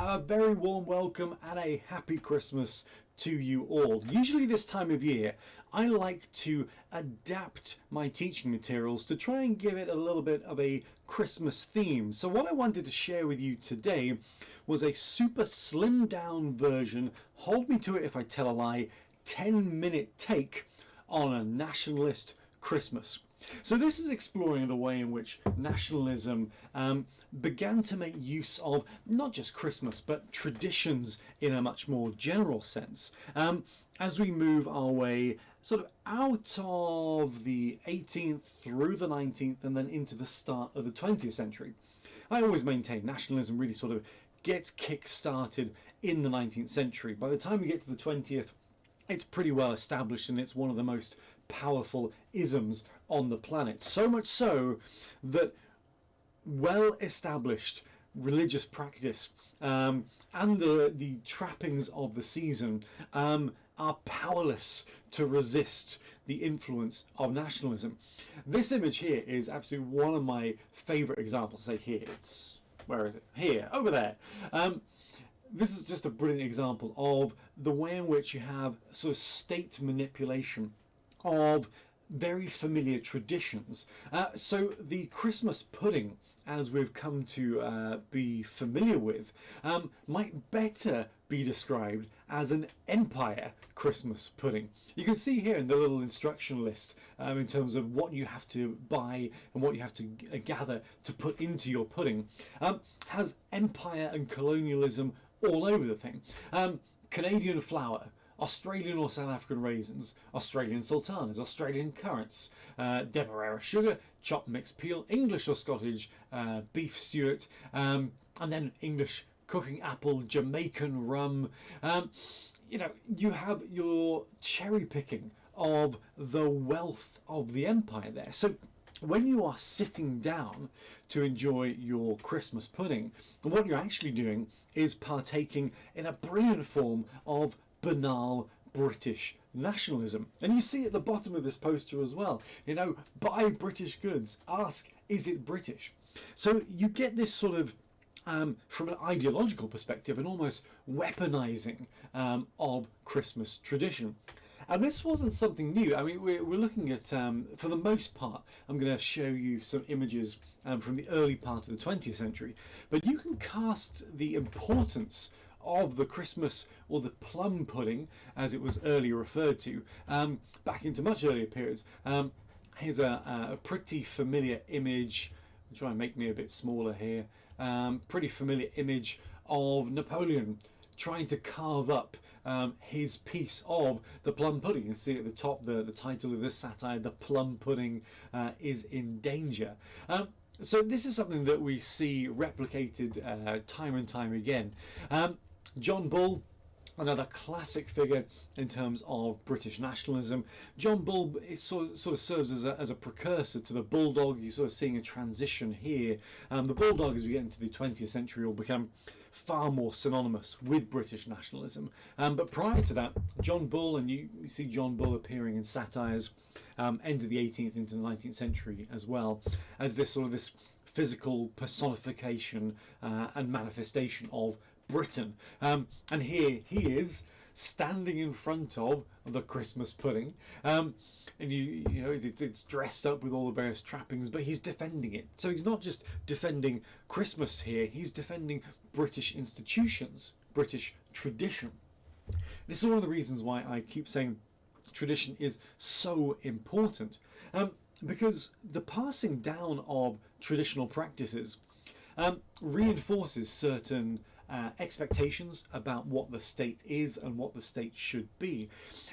A very warm welcome and a happy Christmas to you all. Usually this time of year I like to adapt my teaching materials to try and give it a little bit of a Christmas theme. So what I wanted to share with you today was a super slimmed down version, hold me to it if I tell a lie, 10-minute take on a nationalist Christmas. So this is exploring the way in which nationalism began to make use of not just Christmas but traditions in a much more general sense as we move our way sort of out of the 18th through the 19th and then into the start of the 20th century. I always maintain nationalism really sort of gets kick-started in the 19th century. By the time we get to the 20th, it's pretty well established and it's one of the most powerful isms on the planet. So much so that well-established religious practice and the trappings of the season are powerless to resist the influence of nationalism. This image here is absolutely one of my favourite examples. Say here, where is it? Here, over there. This is just a brilliant example of the way in which you have sort of state manipulation of very familiar traditions. So the Christmas pudding, as we've come to be familiar with, might better be described as an empire Christmas pudding. You can see here in the little instruction list in terms of what you have to buy and what you have to gather to put into your pudding, has empire and colonialism all over the thing. Canadian flour, Australian or South African raisins, Australian sultanas, Australian currants, demerara sugar, chopped mixed peel, English or Scottish beef suet, and then English cooking apple, Jamaican rum. You have your cherry picking of the wealth of the empire there. So when you are sitting down to enjoy your Christmas pudding, what you're actually doing is partaking in a brilliant form of banal British nationalism. And you see at the bottom of this poster as well, buy British goods, ask, is it British? So you get this sort of from an ideological perspective, an almost weaponizing of Christmas tradition. And this wasn't something new. I mean, we're looking at, for the most part, I'm going to show you some images from the early part of the 20th century. But you can cast the importance of the Christmas or the plum pudding, as it was earlier referred to, back into much earlier periods. Here's a pretty familiar image. I'll try and make me a bit smaller here. Pretty familiar image of Napoleon trying to carve up his piece of the plum pudding. You can see at the top the title of this satire, "The Plum Pudding is in Danger." So this is something that we see replicated time and time again. John Bull, another classic figure in terms of British nationalism. John Bull sort of serves as a precursor to the bulldog. You're sort of seeing a transition here. The bulldog, as we get into the 20th century, will become far more synonymous with British nationalism. But prior to that, John Bull, and you see John Bull appearing in satires end of the 18th into the 19th century as well, as this physical personification and manifestation of Britain. And here he is standing in front of the Christmas pudding, and it's dressed up with all the various trappings, but he's defending it. So he's not just defending Christmas here, he's defending British institutions, British tradition. This is one of the reasons why I keep saying tradition is so important, because the passing down of traditional practices reinforces certain expectations about what the state is and what the state should be.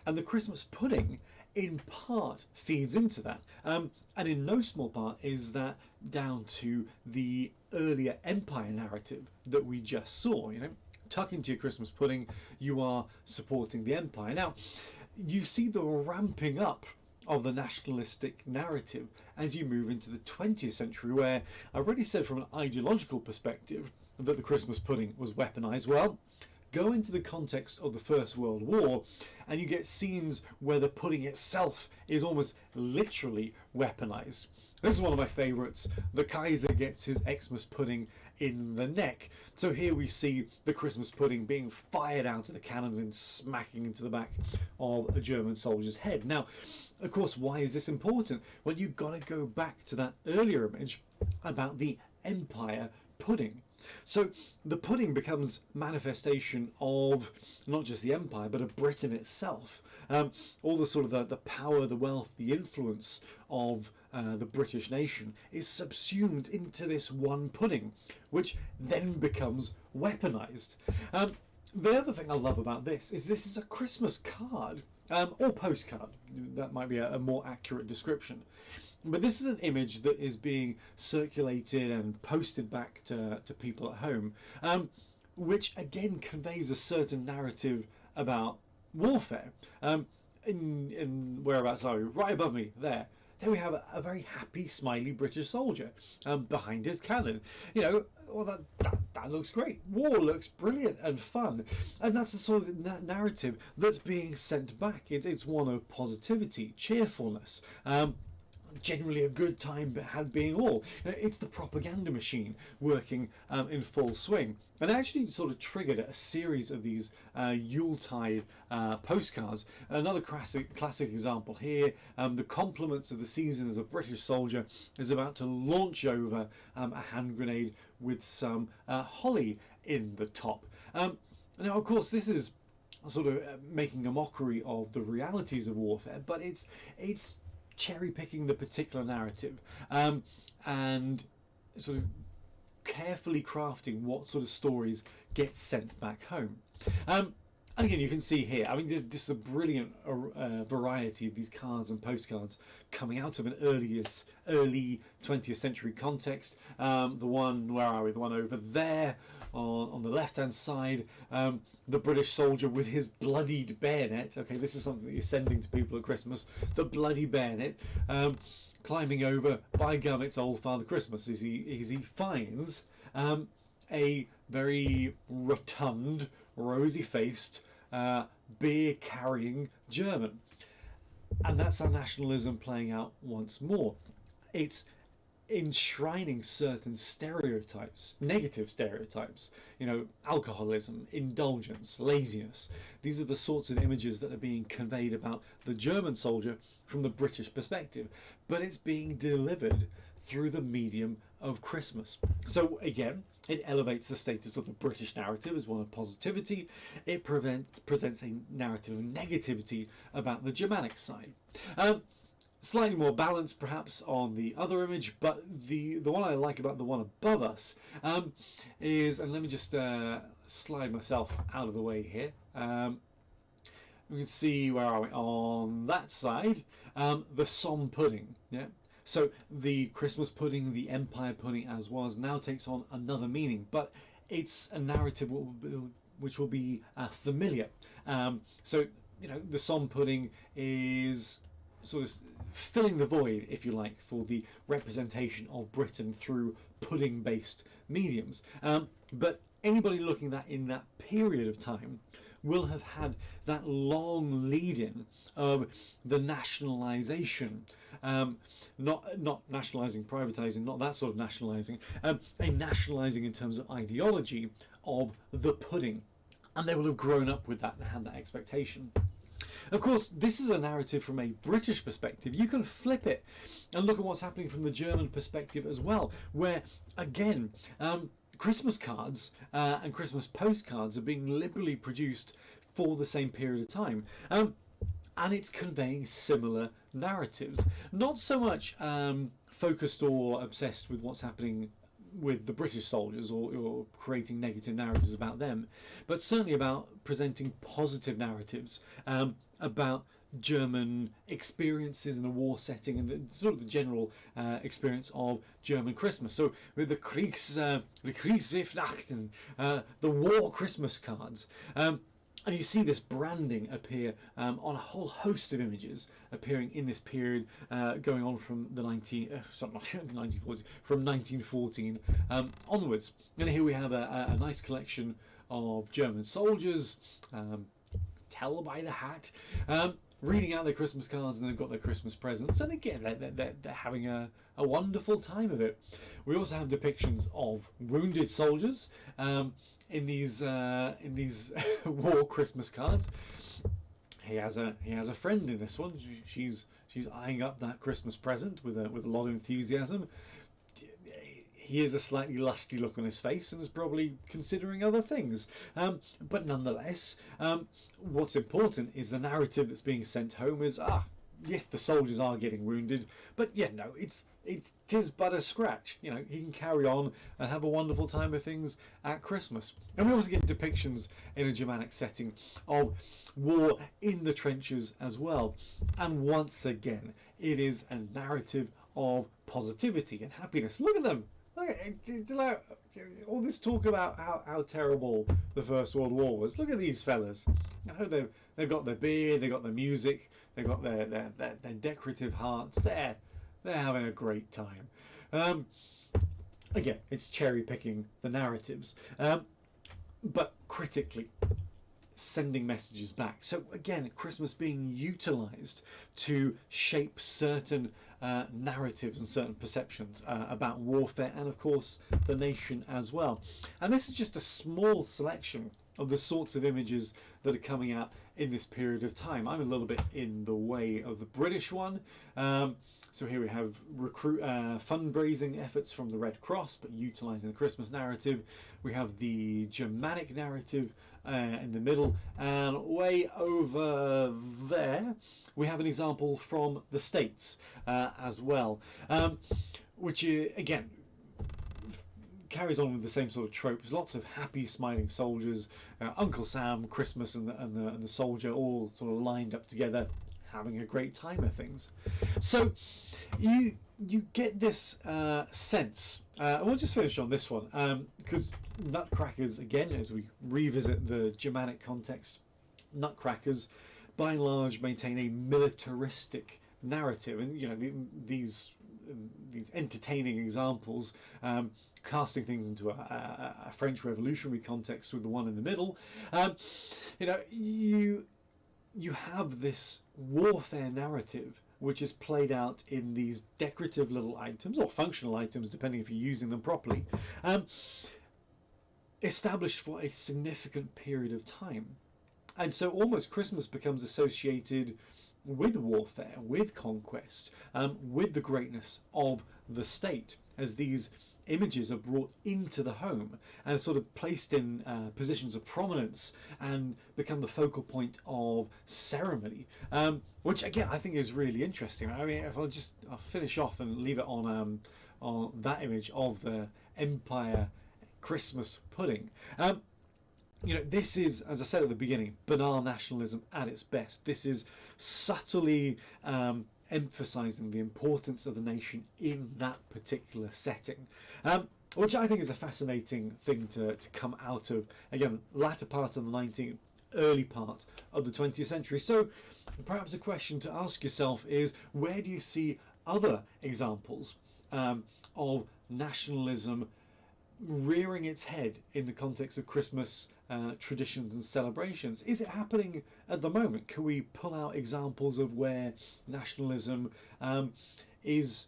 And the Christmas pudding in part feeds into that. And in no small part is that down to the earlier empire narrative that we just saw. Tuck into your Christmas pudding, you are supporting the empire. Now, you see the ramping up of the nationalistic narrative as you move into the 20th century, where I've already said from an ideological perspective that the Christmas pudding was weaponized. Well, go into the context of the First World War and you get scenes where the pudding itself is almost literally weaponized. This is one of my favourites. The Kaiser gets his Xmas pudding in the neck. So here we see the Christmas pudding being fired out of the cannon and smacking into the back of a German soldier's head. Now, of course, why is this important? Well, you've got to go back to that earlier image about the Empire pudding. So the pudding becomes manifestation of not just the empire, but of Britain itself. All the sort of the power, the wealth, the influence of the British nation is subsumed into this one pudding, which then becomes weaponized. The other thing I love about this is a Christmas card, or postcard. That might be a more accurate description. But this is an image that is being circulated and posted back to people at home, which again conveys a certain narrative about warfare. In whereabouts are we? Right above me, there we have a very happy, smiley British soldier behind his cannon. You know, well, that looks great. War looks brilliant and fun, and that's the sort of narrative that's being sent back. It's one of positivity, cheerfulness. Generally a good time had being all. It's the propaganda machine working in full swing. And it actually sort of triggered a series of these Yuletide postcards. Another classic example here, the compliments of the season as a British soldier is about to launch over a hand grenade with some holly in the top. Now, of course, this is sort of making a mockery of the realities of warfare, but it's cherry picking the particular narrative and sort of carefully crafting what sort of stories get sent back home. And again, you can see here, I mean, this is a brilliant variety of these cards and postcards coming out of an early 20th century context. The one, where are we? The one over there on the left-hand side, the British soldier with his bloodied bayonet. Okay, this is something that you're sending to people at Christmas. The bloody bayonet, climbing over, by gum, it's old Father Christmas, as he finds a very rotund, rosy-faced, beer-carrying German. And that's our nationalism playing out once more. It's enshrining certain stereotypes, negative stereotypes, you know, alcoholism, indulgence, laziness. These are the sorts of images that are being conveyed about the German soldier from the British perspective, but it's being delivered through the medium of Christmas. So again, it elevates the status of the British narrative as one of positivity. It presents a narrative of negativity about the Germanic side. Slightly more balanced perhaps on the other image, but the one I like about the one above us is, and let me just slide myself out of the way here. We can see, where are we, on that side, the Somme pudding. Yeah. So the Christmas pudding, the Empire pudding as was, now takes on another meaning, but it's a narrative which will be familiar. So, you know, the Somme pudding is sort of filling the void, if you like, for the representation of Britain through pudding-based mediums. But anybody looking at that in that period of time will have had that long lead-in of the nationalisation, not nationalising, privatising, not that sort of nationalising, a nationalising in terms of ideology of the pudding. And they will have grown up with that and had that expectation. Of course, this is a narrative from a British perspective. You can flip it and look at what's happening from the German perspective as well, where, again, Christmas cards and Christmas postcards are being liberally produced for the same period of time. And it's conveying similar narratives. Not so much focused or obsessed with what's happening with the British soldiers or creating negative narratives about them, but certainly about presenting positive narratives about German experiences in a war setting and sort of the general experience of German Christmas. So with the Kriegsweihnachten, the war Christmas cards. And you see this branding appear on a whole host of images appearing in this period, going on from the 1940s, from 1914 onwards. And here we have a nice collection of German soldiers, tell by the hat. reading out their Christmas cards, and they've got their Christmas presents, and again they're having a wonderful time of it. We also have depictions of wounded soldiers in these war Christmas cards. He has a friend in this one. She's eyeing up that Christmas present with a lot of enthusiasm. He has a slightly lusty look on his face and is probably considering other things. But nonetheless, what's important is the narrative that's being sent home is, yes, the soldiers are getting wounded, but yeah, no, tis but a scratch. You know, he can carry on and have a wonderful time of things at Christmas. And we also get depictions in a Germanic setting of war in the trenches as well. And once again, it is a narrative of positivity and happiness. Look at them. It's like all this talk about how terrible the First World War was. Look at these fellas. I know they've got their beer, they've got their music, they've got their decorative hearts. They're having a great time. Again, it's cherry picking the narratives, but critically sending messages back. So again, Christmas being utilised to shape certain narratives and certain perceptions about warfare, and of course the nation as well. And this is just a small selection of the sorts of images that are coming out in this period of time. I'm a little bit in the way of the British one. So here we have fundraising efforts from the Red Cross, but utilising the Christmas narrative. We have the Germanic narrative in the middle, and way over there we have an example from the States as well, which again carries on with the same sort of tropes. Lots of happy, smiling soldiers, Uncle Sam, Christmas, and the soldier all sort of lined up together, having a great time of things. So you get this sense. We'll just finish on this one because nutcrackers, again, as we revisit the Germanic context, nutcrackers by and large maintain a militaristic narrative, and you know these entertaining examples, casting things into a French revolutionary context with the one in the middle. You have this warfare narrative which is played out in these decorative little items, or functional items depending if you're using them properly, established for a significant period of time. And so almost Christmas becomes associated with warfare, with conquest, with the greatness of the state, as these images are brought into the home and sort of placed in positions of prominence and become the focal point of ceremony, which again I think is really interesting. I mean, if I'll finish off and leave it on that image of the Empire Christmas pudding. This is, as I said at the beginning, banal nationalism at its best. This is subtly emphasising the importance of the nation in that particular setting, which I think is a fascinating thing to come out of, again, latter part of the 19th, early part of the 20th century. So perhaps a question to ask yourself is, where do you see other examples of nationalism rearing its head in the context of Christmas traditions and celebrations? Is it happening at the moment? Can we pull out examples of where nationalism is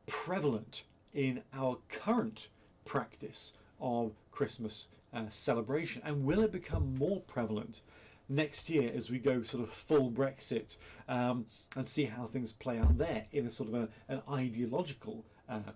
prevalent in our current practice of Christmas celebration? And will it become more prevalent next year as we go sort of full Brexit and see how things play out there in a sort of an ideological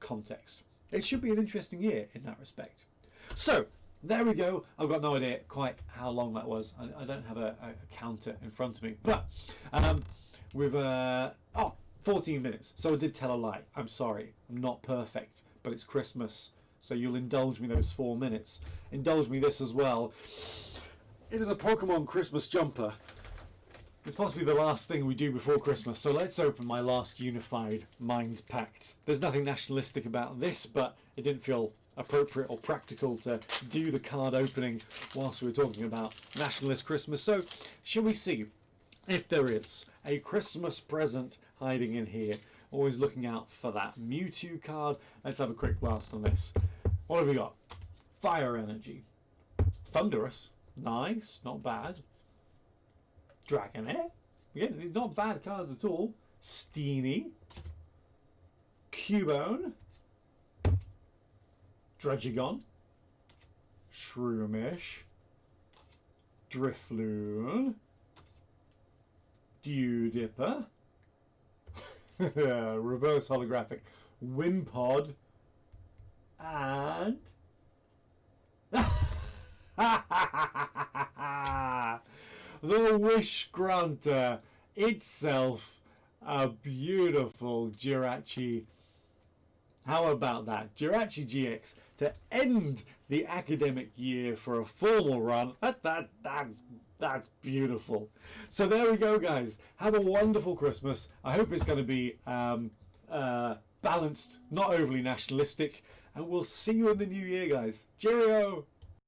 context? It should be an interesting year in that respect. So there we go. I've got no idea quite how long that was. I don't have a counter in front of me, but with 14 minutes. So I did tell a lie. I'm sorry. I'm not perfect, but it's Christmas, so you'll indulge me those 4 minutes. Indulge me this as well. It is a Pokemon Christmas jumper. It's possibly the last thing we do before Christmas, so let's open my last Unified Minds Pact. There's nothing nationalistic about this, but it didn't feel appropriate or practical to do the card opening whilst we were talking about Nationalist Christmas. So, shall we see if there is a Christmas present hiding in here? Always looking out for that Mewtwo card. Let's have a quick blast on this. What have we got? Fire Energy. Thunderous. Nice, not bad. Dragonair. Again, not bad cards at all. Steenie, Cubone, Dredgegon, Shroomish, Drifloon, Dewdipper, reverse holographic, Wimpod, and the Wish Granter itself, a beautiful Jirachi. How about that? Jirachi GX to end the academic year for a formal run. That's beautiful. So there we go, guys. Have a wonderful Christmas. I hope it's going to be balanced, not overly nationalistic. And we'll see you in the new year, guys. Cheerio!